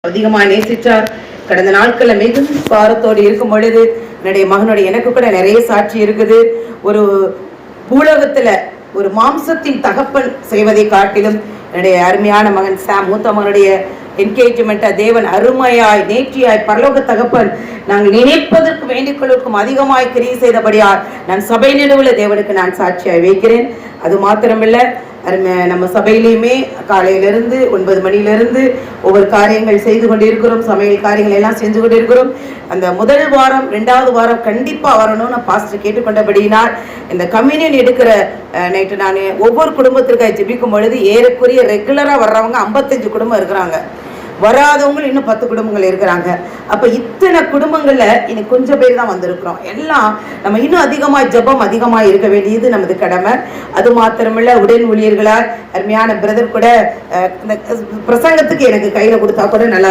அதிகமாக நேசித்தார். கடந்த நாட்கள்ல மிகுந்த பாரத்தோடு இருக்கும் பொழுது என்னுடைய மகனுடைய எனக்கு கூட நிறைய சாட்சி இருக்குது. ஒரு பூலோகத்துல ஒரு மாம்சத்தின் தகப்பன் செய்வதை காட்டிலும் என்னுடைய அருமையான மகன் சாம் மூத்த மகனுடைய என்கேஜ்மெண்ட்டை தேவன் அருமையாய் நேற்றியாய் பரலோக தகப்பன் நாங்கள் நினைப்பதற்கு வேண்டிக் கொள்வதற்கும் அதிகமாய் கிரியை செய்தபடியால் நான் சபை நடுவில் தேவனுக்கு நான் சாட்சியாய் வைக்கிறேன். அது மாத்திரமில்ல, நம்ம சபையிலையுமே காலையிலிருந்து 9 மணியிலிருந்து ஒவ்வொரு காரியங்கள் செய்து கொண்டிருக்கிறோம். சமையல் காரியங்கள் எல்லாம் செஞ்சு கொண்டிருக்கிறோம். அந்த முதல் வாரம் 2வது வாரம் கண்டிப்பாக வரணும்னு பாஸ்டர் கேட்டுக்கொண்டபடியினால் இந்த கம்யூனியன் எடுக்கிற நைட்டு நான் ஒவ்வொரு குடும்பத்திற்காக ஜெபிக்கும் பொழுது ஏறக்குறைய ரெகுலராக வர்றவங்க 55 குடும்பம் இருக்கிறாங்க. வராதவங்களும் இன்னும் 10 குடும்பங்கள் இருக்கிறாங்க. அப்போ இத்தனை குடும்பங்கள்ல இன்னைக்கு கொஞ்சம் பேர் தான் வந்திருக்கிறோம். எல்லாம் நம்ம இன்னும் அதிகமாக ஜெபம் அதிகமாக இருக்க வேண்டியது நமது கடமை. அது மாத்திரமில்ல, உடன் ஊழியர்களால் அருமையான பிரதர் கூட இந்த பிரசங்கத்துக்கு எனக்கு கையில் கொடுத்தா கூட நல்லா